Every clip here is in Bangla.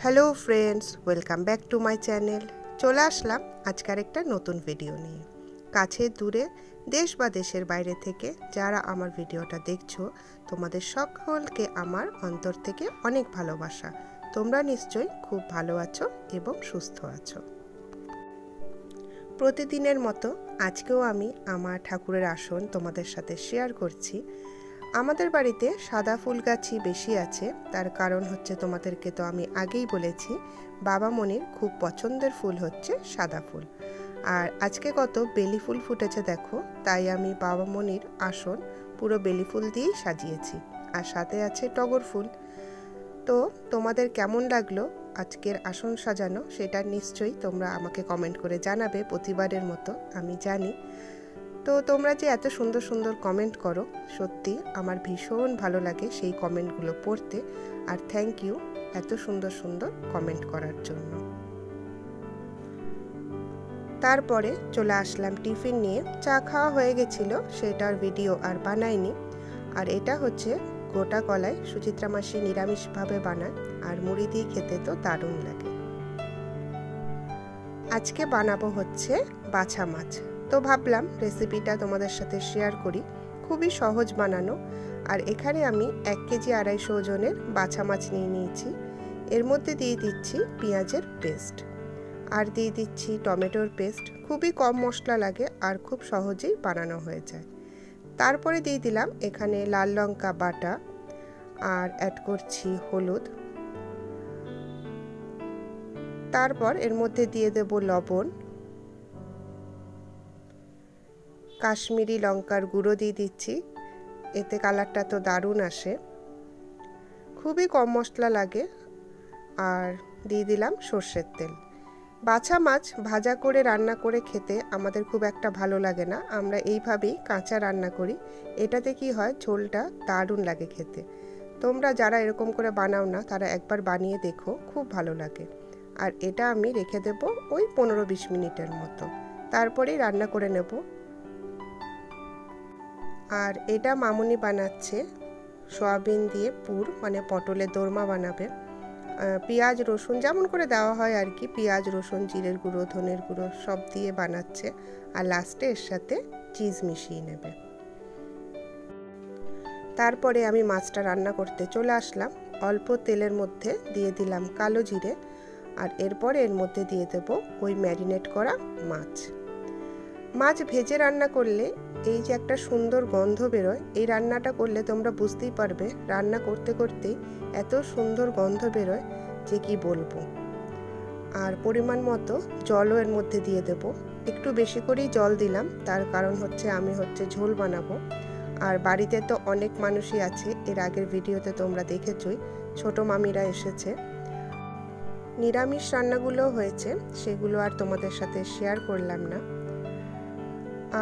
Hello friends, welcome back to my channel. চলে আসলাম আজকের একটা নতুন ভিডিও নিয়ে। কাছে দূরে, দেশ বা দেশের বাইরে থেকে যারা আমার ভিডিওটা দেখছো, তোমাদের সকলকে আমার অন্তর থেকে অনেক ভালোবাসা। তোমরা নিশ্চয়ই খুব ভালো আছো এবং সুস্থ আছো। প্রতিদিনের মতো আজকেও আমি আমার ঠাকুরের আসন তোমাদের সাথে শেয়ার করছি। আমাদের বাড়িতে সাদা ফুল গাছই বেশি আছে, তার কারণ হচ্ছে তোমাদেরকে তো আমি আগেই বলেছি বাবা মনির খুব পছন্দের ফুল হচ্ছে সাদা ফুল। আর আজকে কত বেলি ফুল ফুটেছে দেখো, তাই আমি বাবা মনির আসন পুরো বেলি ফুল দিয়েই সাজিয়েছি, আর সাথে আছে টগর ফুল। তো তোমাদের কেমন লাগলো আজকের আসন সাজানো সেটা নিশ্চয়ই তোমরা আমাকে কমেন্ট করে জানাবে, প্রতিবারের মতো আমি জানি। তো তোমরা যে এত সুন্দর সুন্দর কমেন্ট করো, সত্যি আমার ভীষণ ভালো লাগে সেই কমেন্টগুলো পড়তে। আর থ্যাংক ইউ এত সুন্দর সুন্দর কমেন্ট করার জন্য। তারপরে চলে আসলাম টিফিন নিয়ে। চা খাওয়া হয়ে গেছিলো, সেটার ভিডিও আর বানাইনি। আর এটা হচ্ছে গোটা কলাই, সুচিত্রা মাসি নিরামিষভাবে বানায়, আর মুড়ি দিয়ে খেতে তো দারুণ লাগে। আজকে বানাবো হচ্ছে বাছা মাছ। তো ভাবলাম রেসিপিটা তোমাদের সাথে শেয়ার করি, খুবই সহজ বানানো। আর এখানে আমি 1 কেজি 250 ওজনের বাছা মাছ নিয়ে নিয়েছি। এর মধ্যে দিয়ে দিচ্ছি পেঁয়াজের পেস্ট, আর দিয়ে দিচ্ছি টমেটোর পেস্ট। খুবই কম মশলা লাগে আর খুব সহজেই বানানো হয়ে যায়। তারপরে দিয়ে দিলাম এখানে লাল লঙ্কা বাটা, আর অ্যাড করছি হলুদ। তারপর এর মধ্যে দিয়ে দেব লবণ, কাশ্মীরি লঙ্কার গুঁড়ো দিয়ে দিচ্ছি, এতে কালারটা তো দারুণ আসে। খুবই কম মশলা লাগে। আর দিয়ে দিলাম সর্ষের তেল। বাছা মাছ ভাজা করে রান্না করে খেতে আমাদের খুব একটা ভালো লাগে না, আমরা এইভাবেই কাঁচা রান্না করি। এটাতে কি হয়, ঝোলটা দারুণ লাগে খেতে। তোমরা যারা এরকম করে বানাও না, তারা একবার বানিয়ে দেখো, খুব ভালো লাগে। আর এটা আমি রেখে দেব ওই 15-20 মিনিটের মতো, তারপরেই রান্না করে নেব। আর এটা মামুনি বানাচ্ছে সয়াবিন দিয়ে পুর, মানে পটলের দোরমা বানাবে। পেঁয়াজ রসুন যেমন করে দেওয়া হয় আর কি, পেঁয়াজ রসুন জিরের গুঁড়ো ধনের গুঁড়ো সব দিয়ে বানাচ্ছে। আর লাস্টে এর সাথে চিজ মিশিয়ে নেবে। তারপরে আমি মাছটা রান্না করতে চলে আসলাম। অল্প তেলের মধ্যে দিয়ে দিলাম কালো জিরে, আর এরপরে এর মধ্যে দিয়ে দেব ওই ম্যারিনেট করা মাছ। মাছ ভেজে রান্না করলে এই যে একটা সুন্দর গন্ধ বেরোয়, এই রান্নাটা করলে তোমরা বুঝতেই পারবে রান্না করতে করতেই এত সুন্দর গন্ধ বেরোয় যে কি বলবো। আর পরিমাণ মতো জলও এর মধ্যে দিয়ে দেব, একটু বেশি করেই জল দিলাম, তার কারণ হচ্ছে আমি ঝোল বানাবো। আর বাড়িতে তো অনেক মানুষই আছে, এর আগের ভিডিওতে তোমরা দেখেছই, ছোট মামিরা এসেছে। নিরামিষ রান্নাগুলো হয়েছে, সেগুলো আর তোমাদের সাথে শেয়ার করলাম না।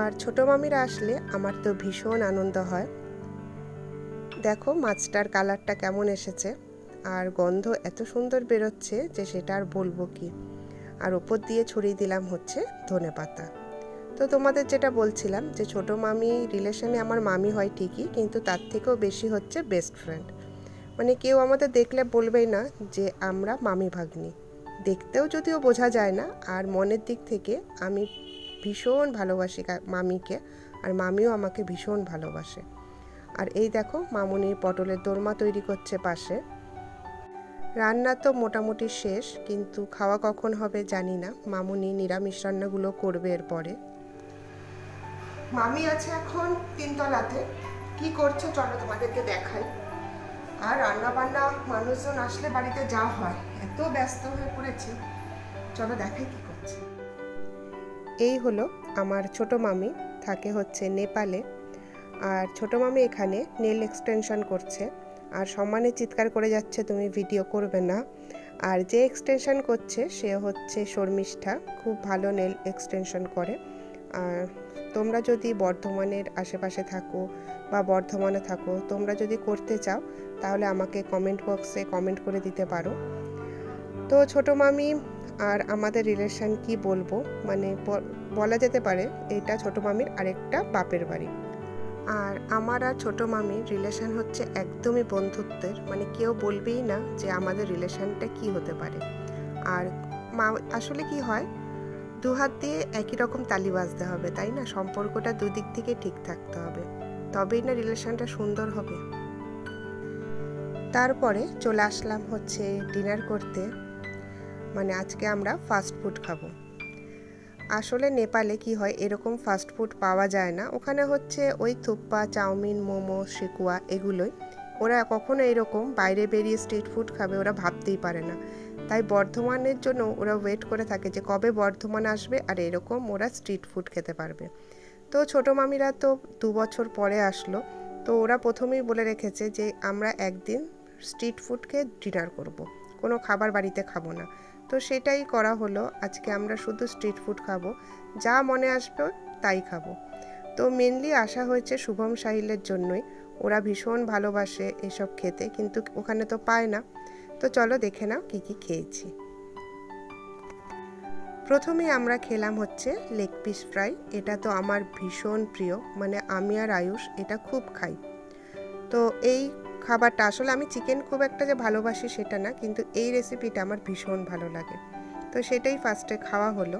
আর ছোট মামিরা আসলে আমার তো ভীষণ আনন্দ হয়। দেখো মাছটার কালারটা কেমন এসেছে, আর গন্ধ এত সুন্দর বেরোচ্ছে যে সেটা আর বলবো কি। আর ওপর দিয়ে ছড়িয়ে দিলাম হচ্ছে ধনেপাতা। তো তোমাদের যেটা বলছিলাম যে ছোট মামি রিলেশনে আমার মামি হয় ঠিকই, কিন্তু তার থেকেও বেশি হচ্ছে বেস্ট ফ্রেন্ড। মানে কেউ আমাদের দেখলে বলবেই না যে আমরা মামি ভাগ্নি। দেখতেও যদিও বোঝা যায় না, আর মনের দিক থেকে আমি ভীষণ ভালোবাসি মামিকে, আর মামিও আমাকে ভীষণ ভালোবাসে। আর এই দেখো মামুনি পটলের দোরমা তৈরি করছে পাশে। রান্না তো মোটামুটি শেষ, কিন্তু খাওয়া কখন হবে জানি না। মামুনি নিরামিষ রান্নাগুলো করবে এরপরে। মামি আছে এখন 3 তলাতে, কি করছে চলো তোমাদেরকে দেখাই। আর রান্না বান্না মানুষজন আসলে বাড়িতে যা হয়, এত ব্যস্ত হয়ে পড়েছে, চলো দেখাই কি করছে। এই হলো আমার ছোট মামি, থাকে হচ্ছে নেপালে। আর ছোট মামি এখানে নেল এক্সটেনশন করছে, আর সম্মানে চিৎকার করে যাচ্ছে তুমি ভিডিও করবে না। আর যে এক্সটেনশন করছে সে হচ্ছে শর্মিষ্ঠা, খুব ভালো নেল এক্সটেনশন করে। আর তোমরা যদি বর্ধমানের আশেপাশে থাকো বা বর্ধমানে থাকো, তোমরা যদি করতে চাও তাহলে আমাকে কমেন্ট বক্সে কমেন্ট করে দিতে পারো। তো ছোট মামি আর আমাদের রিলেশন কি বলবো, মানে বলা যেতে পারে এটা ছোট মামির আরেকটা বাপের বাড়ি। আর আমার আর ছোটো মামির রিলেশান হচ্ছে একদমই বন্ধুত্বের, মানে কেউ বলবেই না যে আমাদের রিলেশানটা কি হতে পারে। আর আসলে কি হয়, দু হাত দিয়ে একই রকম তালি বাজতে হবে, তাই না? সম্পর্কটা দুদিক থেকে ঠিক থাকতে হবে, তবেই না রিলেশানটা সুন্দর হবে। তারপরে চলে আসলাম হচ্ছে ডিনার করতে, মানে আজকে আমরা ফাস্ট ফুড খাবো। আসলে নেপালে কি হয়, এরকম ফাস্ট ফুড পাওয়া যায় না। ওখানে হচ্ছে ওই থুপ্পা, চাউমিন, মোমো, শিকুয়া এগুলোই। ওরা কখনো এরকম বাইরে বেরিয়ে স্ট্রিট ফুড খাবে ওরা ভাবতেই পারে না। তাই বর্ধমানের জন্য ওরা ওয়েট করে থাকে যে কবে বর্ধমান আসবে আর এরকম ওরা স্ট্রিট ফুড খেতে পারবে। তো ছোটো মামিরা তো 2 বছর পরে আসলো, তো ওরা প্রথমেই বলে রেখেছে যে আমরা একদিন স্ট্রিট ফুড খেয়ে ডিনার করব, কোনো খাবার বাড়িতে খাবো না। তো সেটাই করা হলো, আজকে আমরা শুধু স্ট্রিট ফুড খাবো, যা মনে আসবে তাই খাবো। তো মেনলি আসা হয়েছে শুভম সাহিলের জন্যই, ওরা ভীষণ ভালোবাসে এসব খেতে, কিন্তু ওখানে তো পায় না। তো চলো দেখে নাও কী কী খেয়েছি। প্রথমে আমরা খেলাম হচ্ছে লেগ পিস ফ্রাই। এটা তো আমার ভীষণ প্রিয়, মানে আমি আর আয়ুষ এটা খুব খাই। তো এই খাবারটা আসলে আমি চিকেন খুব একটা যে ভালোবাসি সেটা না, কিন্তু এই রেসিপিটা আমার ভীষণ ভালো লাগে। তো সেটাই ফার্স্টে খাওয়া হলো।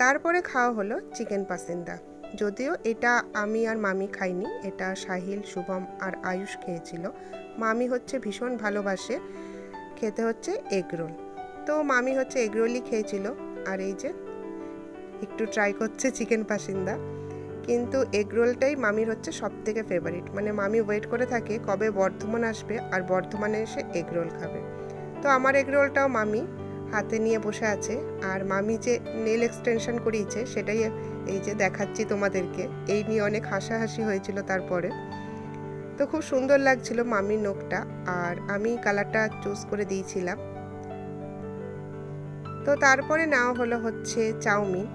তারপরে খাওয়া হলো চিকেন পাসিন্দা। যদিও এটা আমি আর মামি খাইনি, এটা সাহিল, শুভম আর আয়ুষ খেয়েছিল। মামি হচ্ছে ভীষণ ভালোবাসে খেতে হচ্ছে এগ রোল, তো মামি হচ্ছে এগ রোলই খেয়েছিল। আর এই যে একটু ট্রাই করছে চিকেন পাসিন্দা, কিন্তু এগ রোলটাই মামির হচ্ছে সবথেকে ফেভারিট। মানে মামি ওয়েট করে থাকে কবে বর্ধমান আসবে আর বর্ধমানে এসে এগ রোল খাবে। তো আমার এগ রোলটাও মামি হাতে নিয়ে বসে আছে। আর মামি যে নেল এক্সটেনশন করিয়েছে সেটাই এই যে দেখাচ্ছি তোমাদেরকে, এই নিয়ে অনেক হাসাহাসি হয়েছিল তারপরে। তো খুব সুন্দর লাগছিল মামির নখটা, আর আমি কালারটা চুজ করে দিয়েছিলাম। তো তারপরে নেওয়া হলো হচ্ছে চাউমিন।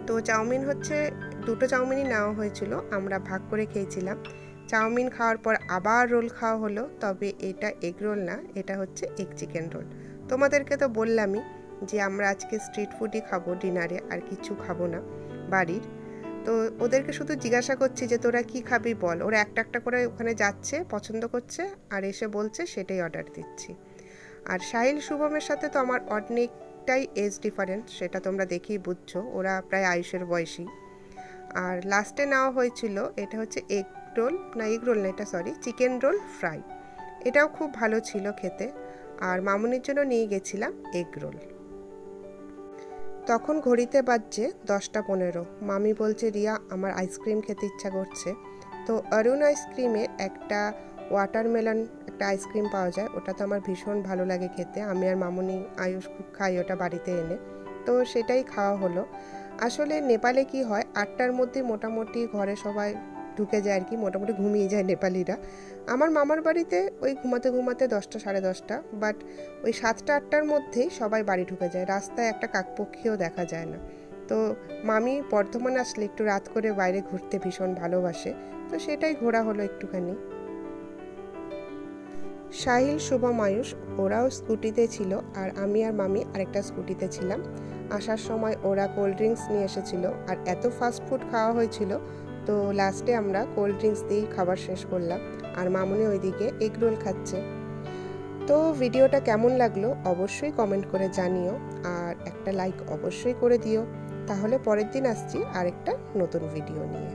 তো চাউমিন হচ্ছে 2টো চাউমিনই নেওয়া হয়েছিল, আমরা ভাগ করে খেয়েছিলাম। চাউমিন খাওয়ার পর আবার রোল খাওয়া হলো, তবে এটা এগ রোল না, এটা হচ্ছে এগ চিকেন রোল। তোমাদেরকে তো বললামই যে আমরা আজকে স্ট্রিট ফুডই খাবো ডিনারে, আর কিছু খাবো না বাড়ির। তো ওদেরকে শুধু জিজ্ঞাসা করছি যে তোরা কি খাবি বল। ওরা একটা একটা করে ওখানে যাচ্ছে, পছন্দ করছে আর এসে বলছে, সেটাই অর্ডার দিচ্ছি। আর সাহিল শুভমের সাথে তো আমার অনেকটাই এজ ডিফারেন্স, সেটা তোমরা দেখেই বুঝছো, ওরা প্রায় আয়ুষের বয়সী। আর লাস্টে নেওয়া হয়েছিল এটা হচ্ছে এগ রোল না, এটা সরি চিকেন রোল ফ্রাই। এটাও খুব ভালো ছিল খেতে। আর মামুনির জন্য নিয়ে গেছিলাম এগ রোল। তখন ঘড়িতে বাজছে 10টা 15। মামি বলছে রিয়া আমার আইসক্রিম খেতে ইচ্ছা করছে। তো অরুণ আইসক্রিমে একটা ওয়াটারমেলন একটা আইসক্রিম পাওয়া যায়, ওটা তো আমার ভীষণ ভালো লাগে খেতে। আমি আর মামুনি, আয়ুষ খুব খাই ওটা বাড়িতে এনে, তো সেটাই খাওয়া হলো। আসলে নেপালে কি হয়, 8টার মধ্যে মোটামুটি ঘরে সবাই ঢুকে যায় আর কি, মোটামুটি ঘুমিয়ে যায় নেপালিরা। আমার মামার বাড়িতে ওই ঘুমাতে ঘুমাতে 10টা 10:30, বাট ওই 7টা 8টার মধ্যেই সবাই বাড়ি ঢুকে যায়, রাস্তায় একটা কাকপক্ষীও দেখা যায় না। তো মামি বর্ধমান আসলে একটু রাত করে বাইরে ঘুরতে ভীষণ ভালোবাসে, তো সেটাই ঘোরা হলো একটুখানি। সাহিল, শুভম, আয়ুষ ওরাও স্কুটিতে ছিল, আর আমি আর মামি আরেকটা স্কুটিতে ছিলাম। আসার সময় ওরা কোল্ড ড্রিঙ্কস নিয়ে এসেছিল, আর এত ফাস্ট ফুড খাওয়া হয়েছিল, তো লাস্টে আমরা কোল্ড ড্রিঙ্কস দিয়েই খাবার শেষ করলাম। আর মামুনি ওইদিকে এগ রোল খাচ্ছে। তো ভিডিওটা কেমন লাগলো অবশ্যই কমেন্ট করে জানিও, আর একটা লাইক অবশ্যই করে দিও। তাহলে পরের দিন আসছি আরেকটা নতুন ভিডিও নিয়ে।